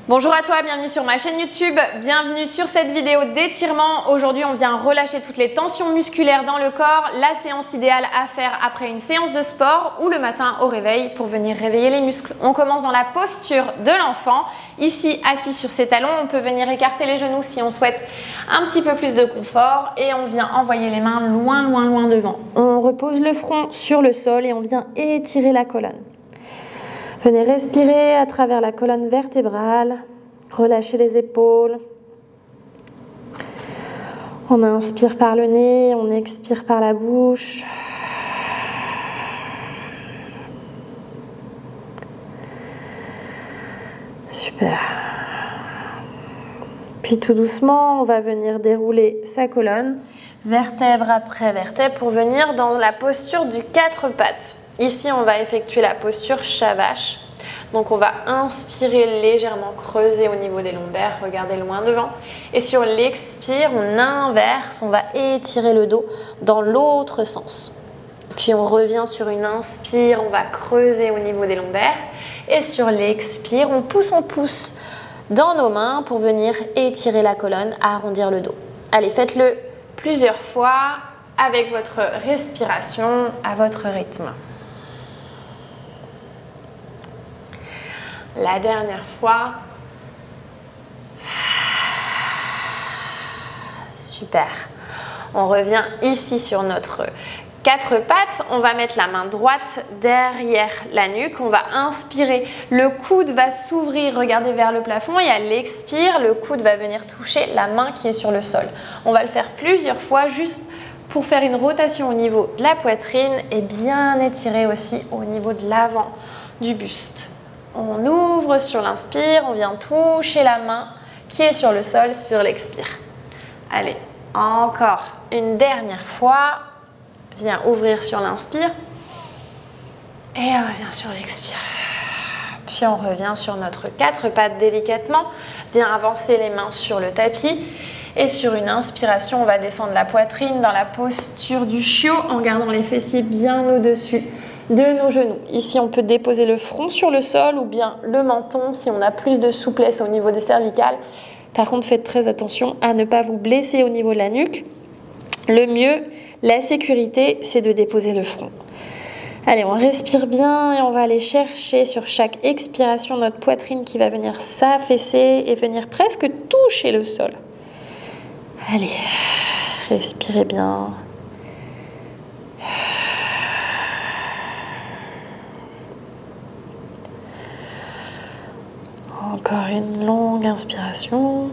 Bonjour à toi, bienvenue sur ma chaîne YouTube, bienvenue sur cette vidéo d'étirement. Aujourd'hui, on vient relâcher toutes les tensions musculaires dans le corps, la séance idéale à faire après une séance de sport ou le matin au réveil pour venir réveiller les muscles. On commence dans la posture de l'enfant. Ici, assis sur ses talons, on peut venir écarter les genoux si on souhaite un petit peu plus de confort et on vient envoyer les mains loin devant. On repose le front sur le sol et on vient étirer la colonne. Venez respirer à travers la colonne vertébrale, relâchez les épaules. On inspire par le nez, on expire par la bouche. Super. Puis tout doucement, on va venir dérouler sa colonne, vertèbre après vertèbre, pour venir dans la posture du 4 pattes. Ici, on va effectuer la posture chat vache. Donc, on va inspirer légèrement, creuser au niveau des lombaires, regardez loin devant. Et sur l'expire, on inverse, on va étirer le dos dans l'autre sens. Puis, on revient sur une inspire, on va creuser au niveau des lombaires. Et sur l'expire, on pousse dans nos mains pour venir étirer la colonne, arrondir le dos. Allez, faites-le plusieurs fois avec votre respiration, à votre rythme. La dernière fois. Super. On revient ici sur notre 4 pattes. On va mettre la main droite derrière la nuque. On va inspirer. Le coude va s'ouvrir, regardez vers le plafond. Et à l'expire, le coude va venir toucher la main qui est sur le sol. On va le faire plusieurs fois juste pour faire une rotation au niveau de la poitrine et bien étirer aussi au niveau de l'avant du buste. On ouvre sur l'inspire, on vient toucher la main qui est sur le sol sur l'expire. Allez, encore une dernière fois. Viens ouvrir sur l'inspire et on revient sur l'expire. Puis on revient sur notre 4 pattes délicatement. Viens avancer les mains sur le tapis. Et sur une inspiration, on va descendre la poitrine dans la posture du chiot en gardant les fessiers bien au-dessus de nos genoux. Ici, on peut déposer le front sur le sol ou bien le menton si on a plus de souplesse au niveau des cervicales. Par contre, faites très attention à ne pas vous blesser au niveau de la nuque. Le mieux, la sécurité, c'est de déposer le front. Allez, on respire bien et on va aller chercher sur chaque expiration notre poitrine qui va venir s'affaisser et venir presque toucher le sol. Allez, respirez bien. Encore une longue inspiration,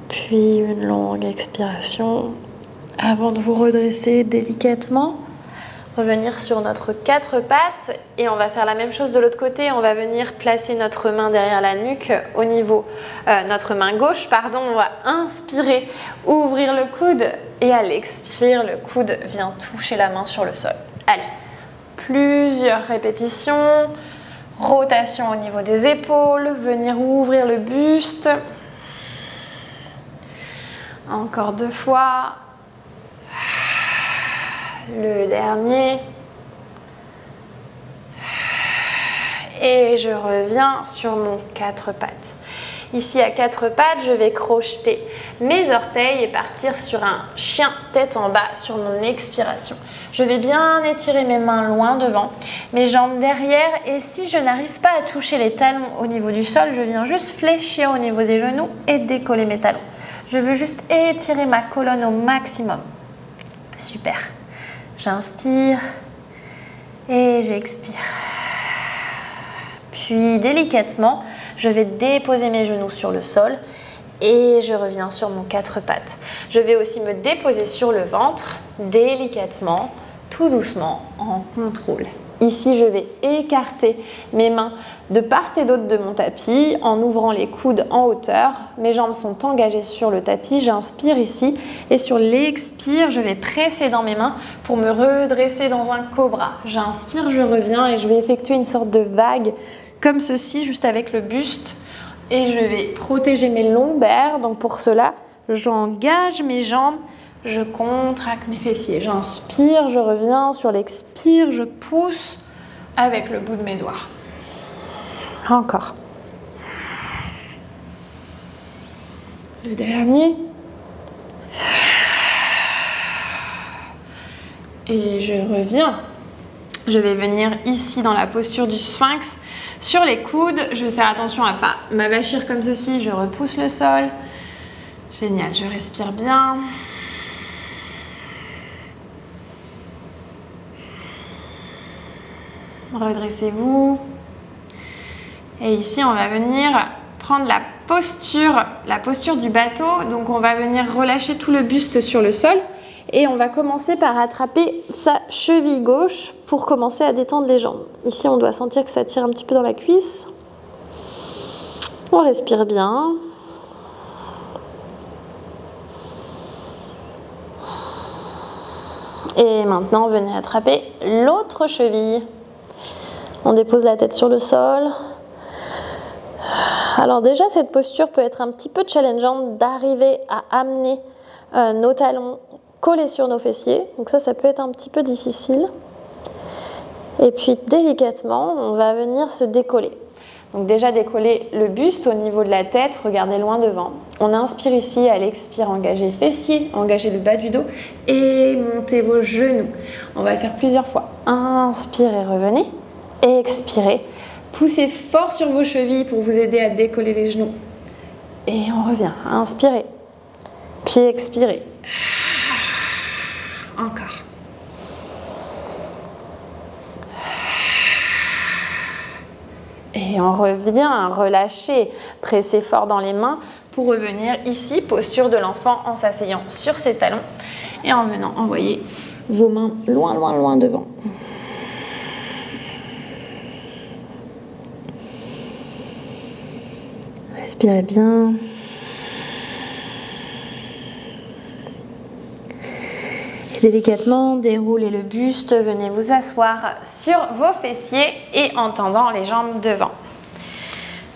puis une longue expiration. Avant de vous redresser délicatement, revenir sur notre 4 pattes et on va faire la même chose de l'autre côté. On va venir placer notre main derrière la nuque au niveau, notre main gauche, pardon. On va inspirer, ouvrir le coude et à l'expire, le coude vient toucher la main sur le sol. Allez, plusieurs répétitions. Rotation au niveau des épaules, venir ouvrir le buste. Encore 2 fois. Le dernier. Et je reviens sur mon 4 pattes. Ici à 4 pattes, je vais crocheter mes orteils et partir sur un chien tête en bas sur mon expiration. Je vais bien étirer mes mains loin devant, mes jambes derrière et si je n'arrive pas à toucher les talons au niveau du sol, je viens juste fléchir au niveau des genoux et décoller mes talons. Je veux juste étirer ma colonne au maximum. Super. J'inspire et j'expire. Puis délicatement, je vais déposer mes genoux sur le sol et je reviens sur mon 4 pattes. Je vais aussi me déposer sur le ventre, délicatement, tout doucement, en contrôle. Ici, je vais écarter mes mains de part et d'autre de mon tapis en ouvrant les coudes en hauteur. Mes jambes sont engagées sur le tapis. J'inspire ici et sur l'expire, je vais presser dans mes mains pour me redresser dans un cobra. J'inspire, je reviens et je vais effectuer une sorte de vague comme ceci, juste avec le buste. Et je vais protéger mes lombaires. Donc pour cela, j'engage mes jambes. Je contracte mes fessiers, j'inspire, je reviens, sur l'expire, je pousse avec le bout de mes doigts. Encore. Le dernier. Et je reviens. Je vais venir ici dans la posture du sphinx. Sur les coudes, je vais faire attention à ne pas m'avachir comme ceci. Je repousse le sol. Génial, je respire bien. Redressez-vous. Et ici, on va venir prendre la posture du bateau. Donc, on va venir relâcher tout le buste sur le sol. Et on va commencer par attraper sa cheville gauche pour commencer à détendre les jambes. Ici, on doit sentir que ça tire un petit peu dans la cuisse. On respire bien. Et maintenant, venez attraper l'autre cheville. On dépose la tête sur le sol. Alors déjà, cette posture peut être un petit peu challengeante d'arriver à amener nos talons collés sur nos fessiers. Donc ça peut être un petit peu difficile. Et puis délicatement, on va venir se décoller. Donc déjà décoller le buste au niveau de la tête, regardez loin devant. On inspire ici, à l'expire, engagez fessiers, engagez le bas du dos et montez vos genoux. On va le faire plusieurs fois. Inspirez, revenez. Expirez. Poussez fort sur vos chevilles pour vous aider à décoller les genoux. Et on revient. Inspirez. Puis expirez. Encore. Et on revient, relâchez, pressez fort dans les mains pour revenir ici, posture de l'enfant en s'asseyant sur ses talons et en venant envoyer vos mains loin, loin, loin devant. Respirez bien. Délicatement, déroulez le buste, venez vous asseoir sur vos fessiers et en tendant les jambes devant.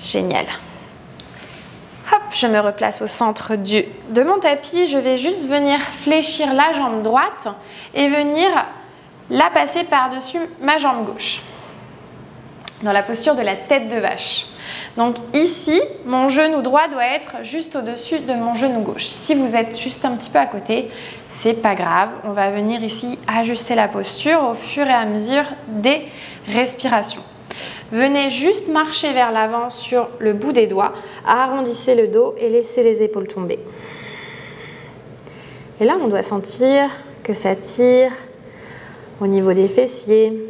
Génial. Hop, je me replace au centre de mon tapis. Je vais juste venir fléchir la jambe droite et venir la passer par-dessus ma jambe gauche. Dans la posture de la tête de vache. Donc ici, mon genou droit doit être juste au-dessus de mon genou gauche. Si vous êtes juste un petit peu à côté, c'est pas grave. On va venir ici ajuster la posture au fur et à mesure des respirations. Venez juste marcher vers l'avant sur le bout des doigts, arrondissez le dos et laissez les épaules tomber. Et là, on doit sentir que ça tire au niveau des fessiers,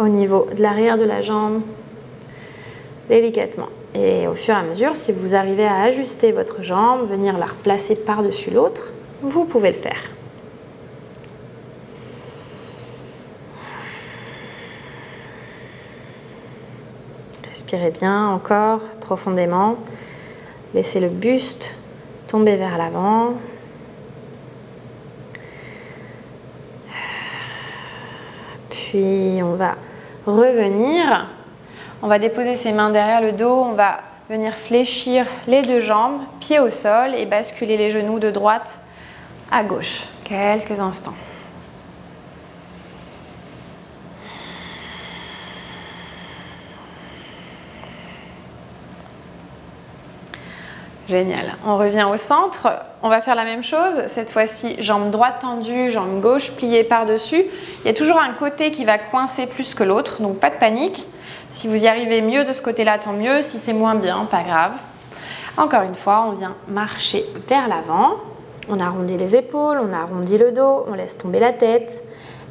au niveau de l'arrière de la jambe, délicatement. Et au fur et à mesure, si vous arrivez à ajuster votre jambe, venir la replacer par-dessus l'autre, vous pouvez le faire. Respirez bien encore profondément. Laissez le buste tomber vers l'avant. Puis on va revenir. On va déposer ses mains derrière le dos. On va venir fléchir les deux jambes, pieds au sol et basculer les genoux de droite à gauche. Quelques instants. Génial. On revient au centre. On va faire la même chose. Cette fois-ci, jambe droite tendue, jambe gauche pliée par-dessus. Il y a toujours un côté qui va coincer plus que l'autre, donc pas de panique. Si vous y arrivez mieux de ce côté-là, tant mieux. Si c'est moins bien, pas grave. Encore une fois, on vient marcher vers l'avant. On arrondit les épaules, on arrondit le dos, on laisse tomber la tête.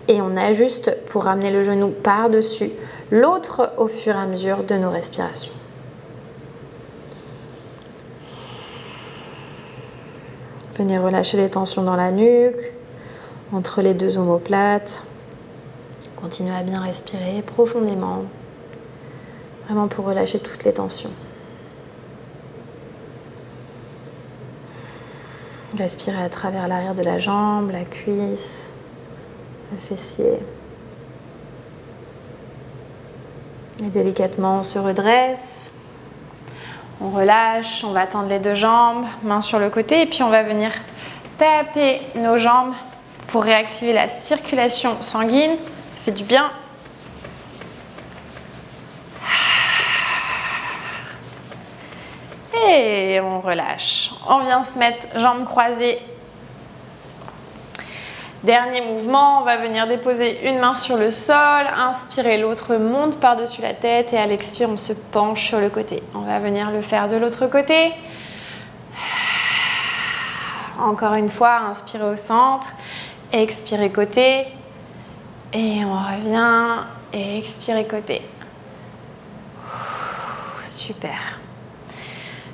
Et on ajuste pour ramener le genou par-dessus l'autre au fur et à mesure de nos respirations. Venez relâcher les tensions dans la nuque, entre les deux omoplates. Continuez à bien respirer profondément, vraiment pour relâcher toutes les tensions. Respirez à travers l'arrière de la jambe, la cuisse, le fessier. Et délicatement, on se redresse. On relâche, on va tendre les deux jambes, mains sur le côté et puis on va venir taper nos jambes pour réactiver la circulation sanguine. Ça fait du bien. Et on relâche. On vient se mettre jambes croisées. Dernier mouvement, on va venir déposer une main sur le sol, inspirer, l'autre monte par-dessus la tête et à l'expire, on se penche sur le côté. On va venir le faire de l'autre côté. Encore une fois, inspirez au centre, expirez côté et on revient et expirez côté. Super.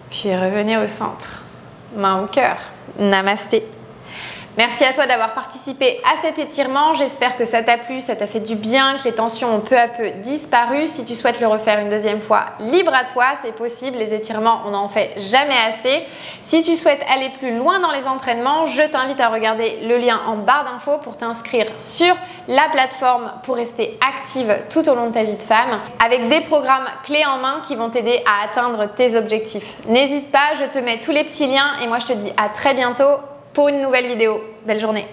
Puis revenez au centre, main au cœur. Namasté. Merci à toi d'avoir participé à cet étirement. J'espère que ça t'a plu, ça t'a fait du bien, que les tensions ont peu à peu disparu. Si tu souhaites le refaire une deuxième fois, libre à toi, c'est possible. Les étirements, on n'en fait jamais assez. Si tu souhaites aller plus loin dans les entraînements, je t'invite à regarder le lien en barre d'infos pour t'inscrire sur la plateforme pour rester active tout au long de ta vie de femme avec des programmes clés en main qui vont t'aider à atteindre tes objectifs. N'hésite pas, je te mets tous les petits liens et moi je te dis à très bientôt pour une nouvelle vidéo. Belle journée!